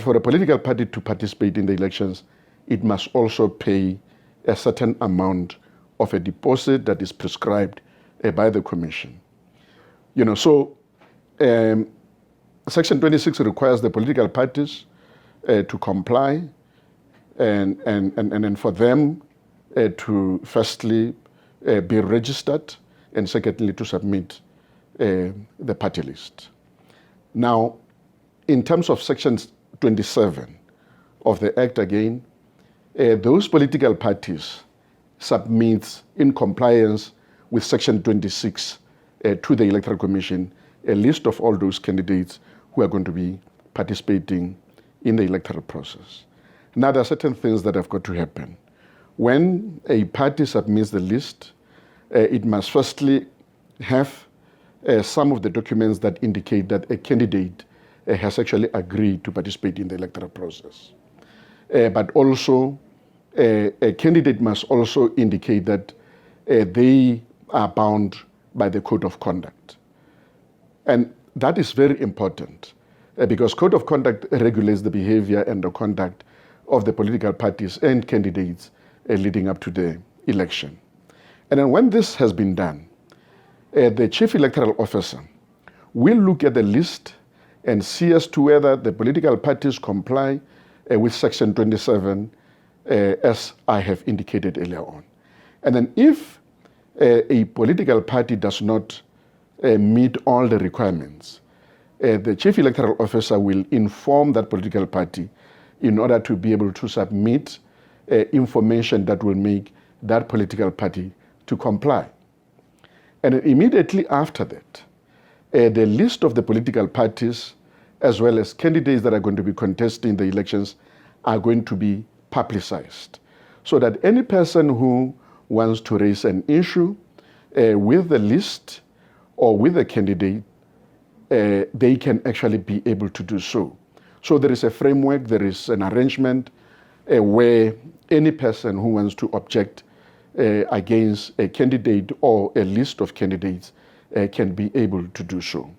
for a political party to participate in the elections, it must also pay a certain amount of a deposit that is prescribed by the Commission. So Section 26 requires the political parties to comply and for them to firstly be registered and secondly to submit the party list. Now, in terms of Section 27 of the Act again, those political parties submit in compliance with Section 26 to the Electoral Commission a list of all those candidates who are going to be participating in the electoral process. Now, there are certain things that have got to happen. When a party submits the list, it must firstly have some of the documents that indicate that a candidate has actually agreed to participate in the electoral process. But also, a candidate must also indicate that they are bound by the Code of Conduct. And that is very important because Code of Conduct regulates the behavior and the conduct of the political parties and candidates leading up to the election. And then when this has been done, the Chief Electoral Officer will look at the list and see as to whether the political parties comply with Section 27 as I have indicated earlier on. And then if a political party does not meet all the requirements, the Chief Electoral Officer will inform that political party in order to be able to submit information that will make that political party to comply. And immediately after that, the list of the political parties as well as candidates that are going to be contesting the elections are going to be publicized so that any person who wants to raise an issue with the list or with the candidate, they can actually be able to do so. So there is a framework, there is an arrangement where any person who wants to object against a candidate or a list of candidates can be able to do so.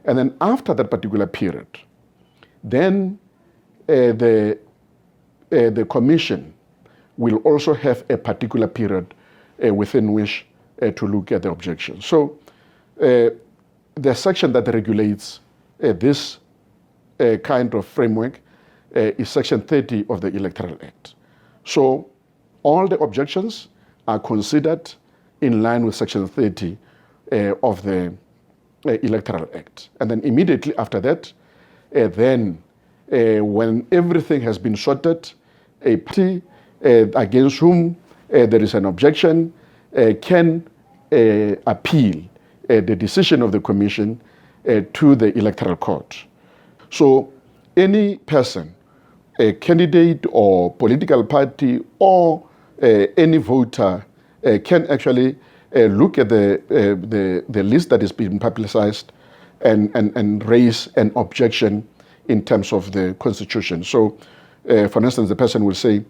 And then after that particular period, then the commission will also have a particular period within which to look at the objections. So the section that regulates this kind of framework is Section 30 of the Electoral Act. So all the objections are considered in line with Section 30 of the Electoral Act. And then immediately after that, when everything has been sorted, a party against whom there is an objection can appeal the decision of the Commission to the Electoral Court. So any person, a candidate or political party or any voter can actually look at the list that is being publicized and raise an objection in terms of the Constitution. So, for instance, the person will say,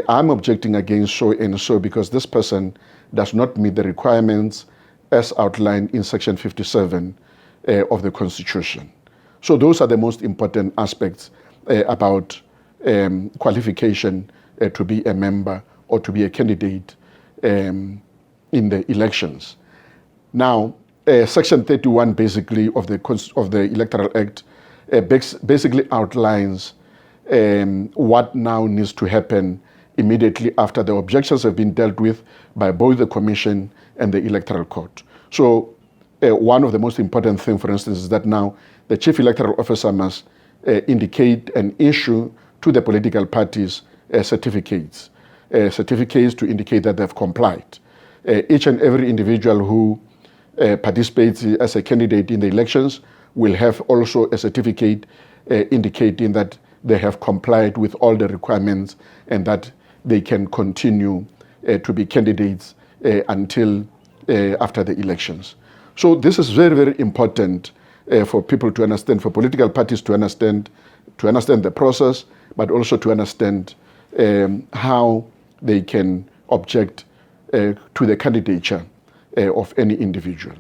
I'm objecting against so and so because this person does not meet the requirements as outlined in Section 57 of the Constitution. So those are the most important aspects about qualification to be a member or to be a candidate in the elections. Now, Section 31 basically of the Electoral Act basically outlines what now needs to happen immediately after the objections have been dealt with by both the Commission and the Electoral Court. So one of the most important things, for instance, is that now the Chief Electoral Officer must indicate and issue to the political parties certificates to indicate that they've complied. Each and every individual who participates as a candidate in the elections will have also a certificate indicating that they have complied with all the requirements and that they can continue to be candidates until after the elections. So this is very, very important for people to understand, for political parties to understand the process, but also to understand how they can object to the candidature of any individual.